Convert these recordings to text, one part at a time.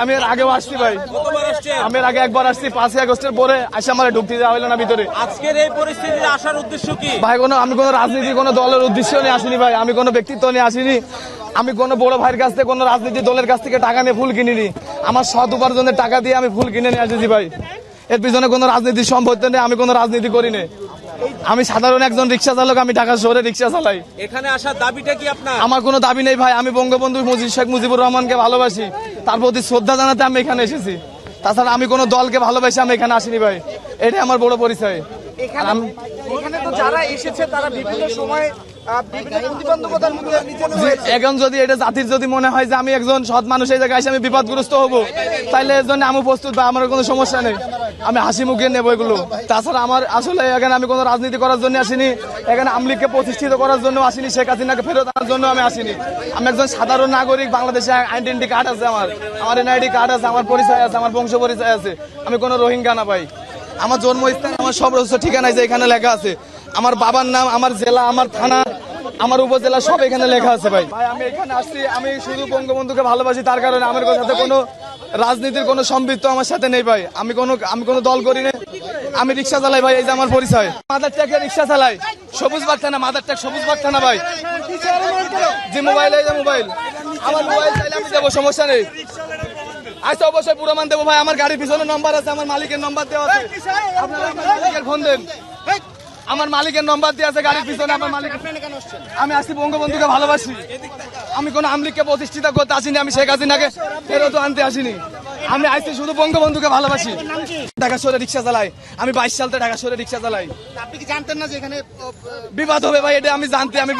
আমি এর আগেও আসছি ভাই, আমি এর আগে একবার আসছি 5ই আগস্টের পরে আসে আমার ঢুকতে দেওয়া হইলো না ভিতরে। আজকের এই পরিস্থিতিতে আসার উদ্দেশ্য কি ভাই? আমি কোনো রাজনীতি কোনো দলের উদ্দেশ্য নিয়ে আসিনি ভাই, আমি কোনো ব্যক্তিত্ব নিয়ে আসিনি, আমি কোনো বড় ভাইয়ের কাছ থেকে কোনো রাজনীতি দলের কাছ থেকে টাকা নিয়ে ফুল কিনিনি, আমার সৎ উপার্জনের টাকা দিয়ে আমি ফুল কিনে নিয়ে আসছি ভাই। এর পিছনে কোনো রাজনীতির সম্পর্ক নেই, আমি কোনো রাজনীতি করি না, আমি সাধারণ একজন রিক্সা চালক, আমি ঢাকা শহরে রিক্সা চালাই। এখানে আসার দাবিটা কি আপনার? আমার কোনো দাবি নেই ভাই, আমি বঙ্গবন্ধু শেখ মুজিবুর রহমানকে ভালোবাসি, তার প্রতি শ্রদ্ধা জানাতে আমি এখানে এসেছি, তাছাড়া আমি কোনো দলকে ভালোবাসি আমি এখানে আসিনি ভাই, এটাই আমার বড় পরিচয়। এখানে তো যারা এসেছে তারা বিভিন্ন সময় এখন যদি এটা জাতির যদি মনে হয় যে আমি একজন সৎ মানুষ এই জায়গায় এসে আমি বিপদগ্রস্ত হবো, তাইলে এর জন্য আমি প্রস্তুত বা আমার কোনো সমস্যা নেই, আমি হাসি মুখে নেবো এগুলো। তাছাড়া আমার আসলে এখানে আমি কোনো রাজনীতি করার জন্য আসিনি, এখানে আওয়ামী লীগকে প্রতিষ্ঠিত করার জন্য আসিনি, শেখ হাসিনাকে ফেরত আনার জন্য আমি আসিনি। আমি একজন সাধারণ নাগরিক, বাংলাদেশে আইডেন্টি কার্ড আছে, আমার এনআইডি কার্ড আছে, আমার পরিচয় আছে, আমার বংশ পরিচয় আছে, আমি কোনো রোহিঙ্গা না ভাই। আমার জন্মস্থান, আমার সব ঠিকানায় যে এখানে লেখা আছে, আমার বাবার নাম, আমার জেলা, আমার থানা, আমার উপজেলা সব এখানে লেখা আছে ভাই। ভাই আমি এখানে আসছি, আমি শুধু বঙ্গবন্ধুকে ভালোবাসি, তার কারণে আমার সাথে কোনো রাজনীতির কোনো সম্পৃক্ত আমার সাথে নেই ভাই। আমি কোনো দল করি না, আমি রিক্সা চালাই ভাই, এই যে আমার পরিচয়। মাদার ট্যাকে রিক্সা চালাই, সবুজ বাগ থানা, মাদার ট্যাক সবুজ বাগ থানা ভাই। যে মোবাইল, এই যে মোবাইল, আমার মোবাইল চাইলে আমি দেবো, সমস্যা নেই। আচ্ছা অবশ্যই পুরো মান দেবো ভাই, আমার গাড়ির পিছনে নম্বর আছে, আমার মালিকের নম্বর দেওয়া আছে, আপনারা আমার মালিকের ফোন দেন, আমার মালিকের নম্বর দিয়ে আছে গাড়ির পিছনে। আমার মালিক, আমি আসছি বঙ্গবন্ধুকে ভালোবাসি, আমি কোনো আওয়ামী লীগকে প্রতিষ্ঠিত করতে আসিনি, আমি শেখ হাসিনাকে ফেরত আনতে আসিনি, আমি আসছি শুধু বঙ্গবন্ধুকে ভালোবাসি। ঢাকা শহরে রিক্সা চালাই, আমি 22 সাল থেকে ঢাকা শহরে রিক্সা চালাই। আপনি কি জানতেন না যে এখানে বিবাদ হবে ভাই? এটা আমি জানতে, আমি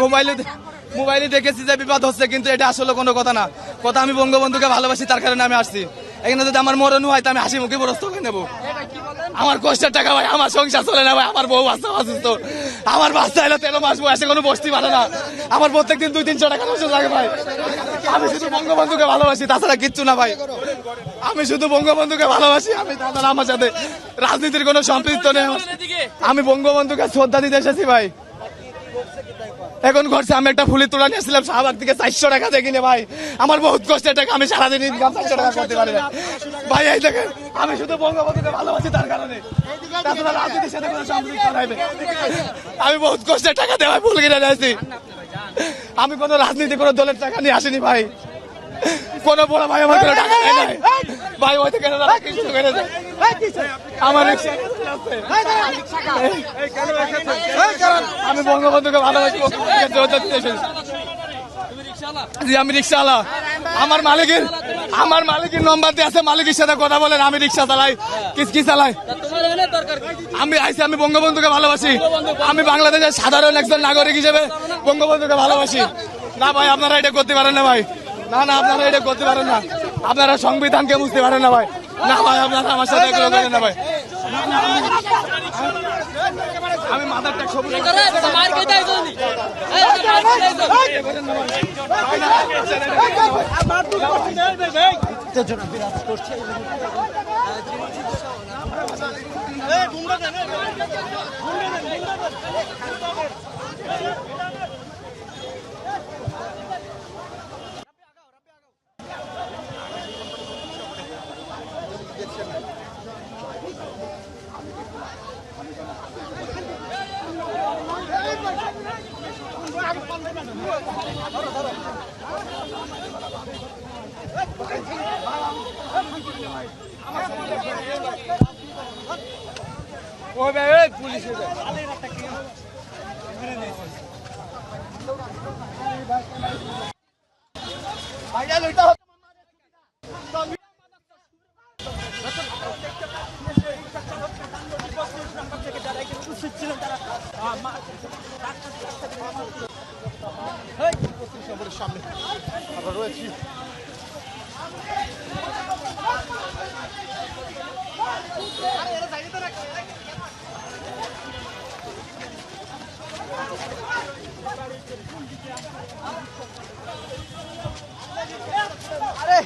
মোবাইলে দেখেছি যে বিবাদ হচ্ছে, কিন্তু এটা আসলে কোনো কথা না, কথা আমি বঙ্গবন্ধুকে ভালোবাসি, তার কারণে আমি আসছি। এখানে যদি আমার মরণ হয় তা আমি হাসি মুখে প্রস্তুত হয়ে নেবো। আমার কষ্টের টাকা ভাই, আমার সংসার চলে না ভাই, আমার বউ বাচ্চা অসুস্থ, আমার বাচ্চা এলো 13 মাস বয়সে, কোনো বসতে পারে না, আমার প্রত্যেকদিন 200-300 টাকা নষ্ট লাগে ভাই। আমি শুধু বঙ্গবন্ধুকে ভালোবাসি, তাছাড়া কিচ্ছু না ভাই, আমি শুধু বঙ্গবন্ধুকে ভালোবাসি, আমি তাছাড়া আমার সাথে রাজনীতির কোনো সম্পৃক্ত নেই, আমি বঙ্গবন্ধুকে শ্রদ্ধা দিতে এসেছি ভাই। এখন ঘরছে, আমি একটা ফুলি তোলা নিয়েছিলাম শাহবাগ থেকে 400 টাকা দিয়ে কিনে ভাই, আমার বহুত কষ্টের টাকা, আমি সারাদিন ইনকাম 400 টাকা করতে পারি না ভাই। এই দেখেন, আমি শুধু বঙ্গবন্ধুকে ভালোবাসি, তার কারণে, তাছাড়া রাজনীতির সাথে কোনো সম্পৃক্ত নাই। আমি বহুত কষ্টের টাকা দিয়ে ভাই ফুল কিনে নিয়েছি, আমি কোনো রাজনীতি কোনো দলের টাকা নিয়ে আসিনি ভাই, কোনো বড় ভাই আমার কোনো টাকা নেই নাই ভাই, ওই থেকে কিছু করে যায় আমার। আমি বঙ্গবন্ধুকে ভালোবাসি, আমি রিক্সাওয়ালা, আমার মালিকের নম্বর দিয়ে আছে, মালিকের সাথে কথা বলেন, আমি রিক্সা চালাই, কি চালাই, আমি আইসি, আমি বঙ্গবন্ধুকে ভালোবাসি, আমি বাংলাদেশের সাধারণ একজন নাগরিক হিসেবে বঙ্গবন্ধুকে ভালোবাসি। না ভাই আপনারা এটা করতে পারেন না ভাই, না আপনারা এটা করতে পারেন না, আপনারা সংবিধানকে বুঝতে পারেন না ভাই, না ভাই আপনারা আমার সাথে এগুলো করেন না ভাই। আমি মাদার ট্যাগ সবুজ পুলিশ সামনে আমরা রয়েছি। আরে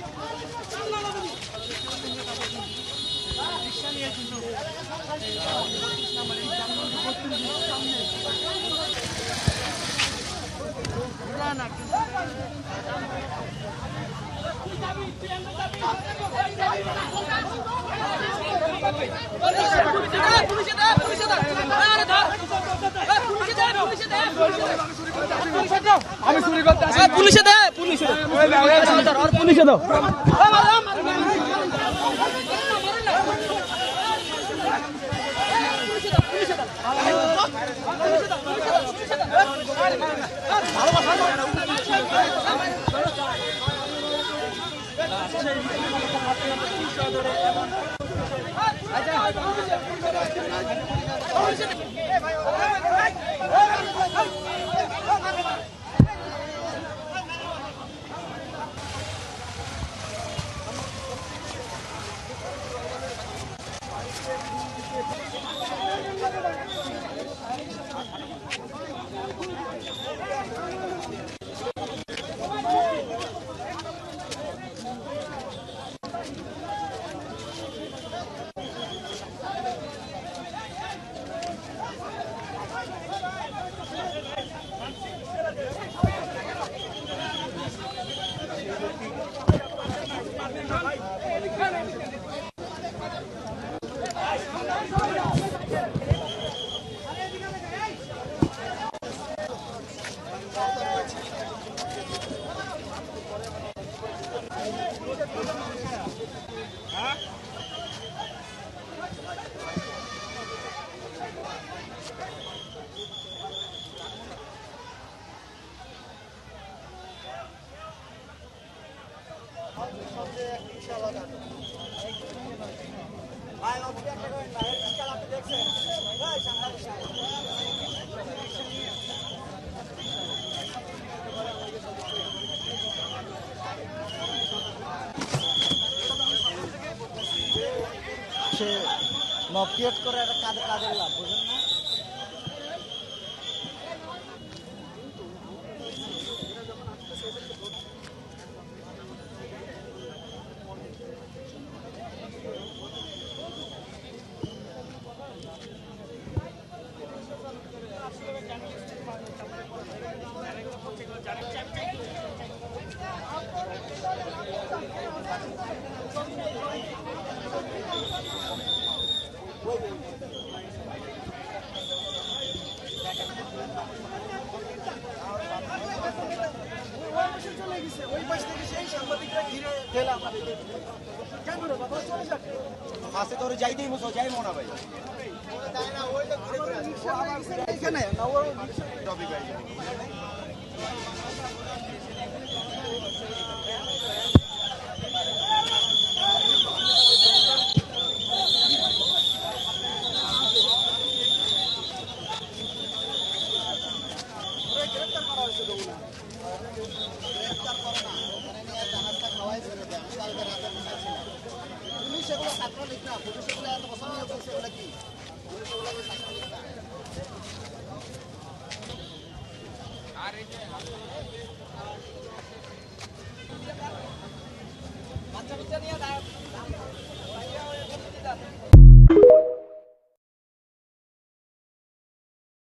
আমি চুরি করতে আসি পুলিশে দে পুলিশে পুলিশে দাও সে মব ক্রিয়েট করে একটা কাজের লাভ বুঝেন না। হাসে ধরে যাইতেই মতো যাই মনে ভাই সেগুলো ছাত্রলীগ না, পুলিশ এগুলো এত বছর হয়ে গেছে, সেগুলো কি পুলিশ এগুলো ছাত্রলীগ না।